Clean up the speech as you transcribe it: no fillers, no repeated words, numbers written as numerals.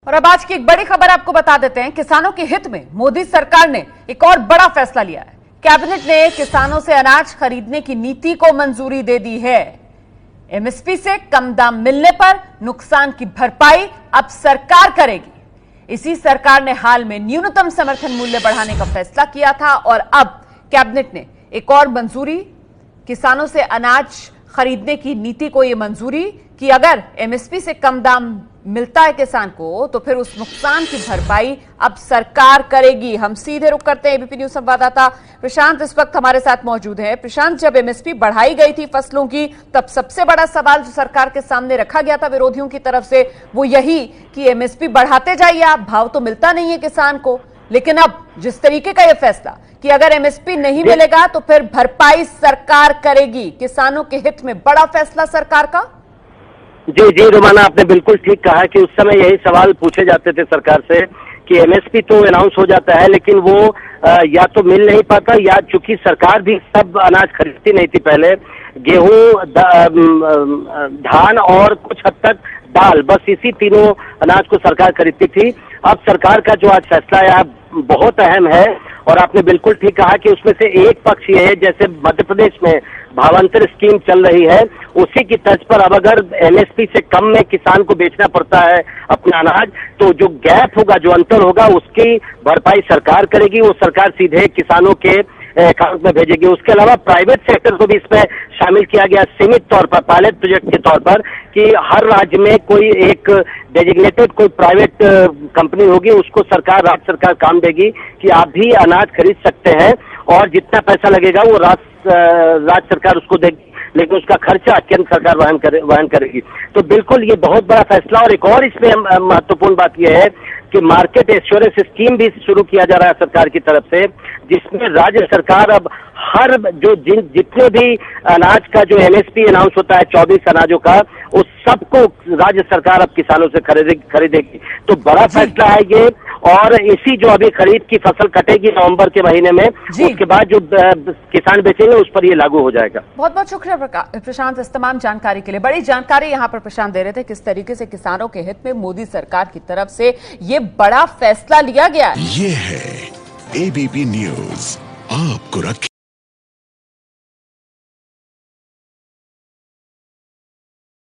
और अब आज की एक बड़ी खबर आपको बता देते हैं। किसानों के हित में मोदी सरकार ने एक और बड़ा फैसला लिया है। कैबिनेट ने किसानों से अनाज खरीदने की नीति को मंजूरी दे दी है। एमएसपी से कम दाम मिलने पर नुकसान की भरपाई अब सरकार करेगी। इसी सरकार ने हाल में न्यूनतम समर्थन मूल्य बढ़ाने का फैसला किया था और अब कैबिनेट ने एक और मंजूरी, किसानों से अनाज खरीदने की नीति को यह मंजूरी कि अगर एमएसपी से कम दाम मिलता है किसान को तो फिर उस नुकसान की भरपाई अब सरकार करेगी। हम सीधे रुख करते हैं एबीपी न्यूज संवाददाता प्रशांत इस वक्त हमारे साथ मौजूद है। प्रशांत, जब एमएसपी बढ़ाई गई थी फसलों की, तब सबसे बड़ा सवाल जो सरकार के सामने रखा गया था विरोधियों की तरफ से वो यही कि एमएसपी बढ़ाते जाइए आप, भाव तो मिलता नहीं है किसान को। लेकिन अब जिस तरीके का यह फैसला कि अगर एमएसपी नहीं मिलेगा तो फिर भरपाई सरकार करेगी, किसानों के हित में बड़ा फैसला सरकार का। जी रोमाना, आपने बिल्कुल ठीक कहा कि उस समय यही सवाल पूछे जाते थे सरकार से कि एमएसपी तो अनाउंस हो जाता है लेकिन वो या तो मिल नहीं पाता, या चूंकि सरकार भी सब अनाज खरीदती नहीं थी पहले, गेहूं, धान और कुछ हद तक दाल, बस इसी तीनों अनाज को सरकार खरीदती थी। अब सरकार का जो आज फैसला है बहुत अहम है और आपने बिल्कुल ठीक कहा कि उसमें से एक पक्ष ये है, जैसे मध्य प्रदेश में भावांतर स्कीम चल रही है उसी की तर्ज पर अब अगर एमएसपी से कम में किसान को बेचना पड़ता है अपना अनाज, तो जो गैप होगा, जो अंतर होगा, उसकी भरपाई सरकार करेगी। वो सरकार सीधे किसानों के अकाउंट में भेजेगी। उसके अलावा प्राइवेट सेक्टर को भी इसमें शामिल किया गया सीमित तौर पर, पायलट प्रोजेक्ट के तौर पर, कि हर राज्य में कोई एक डेजिग्नेटेड कोई प्राइवेट कंपनी होगी, उसको राज्य सरकार काम देगी कि आप भी अनाज खरीद सकते हैं और जितना पैसा लगेगा वो राज्य सरकार उसको देगी, लेकिन उसका खर्चा केंद्र सरकार वहन करेगी। तो बिल्कुल ये बहुत बड़ा फैसला। और एक और इसमें महत्वपूर्ण बात यह है कि मार्केट एश्योरेंस स्कीम भी शुरू किया जा रहा है सरकार की तरफ से, जिसमें राज्य सरकार अब हर जितने भी अनाज का जो एमएसपी अनाउंस होता है 24 अनाजों का, उस सबको राज्य सरकार अब किसानों से खरीदेगी। तो बड़ा फैसला है ये। और इसी जो अभी खरीफ की फसल कटेगी नवंबर के महीने में, उसके बाद जो किसान बेचेंगे उस पर ये लागू हो जाएगा। बहुत बहुत शुक्रिया प्रशांत इस तमाम जानकारी के लिए। बड़ी जानकारी यहाँ पर प्रशांत दे रहे थे किस तरीके से किसानों के हित में मोदी सरकार की तरफ से ये बड़ा फैसला लिया गया है। ये है एबीपी न्यूज, आपको रखे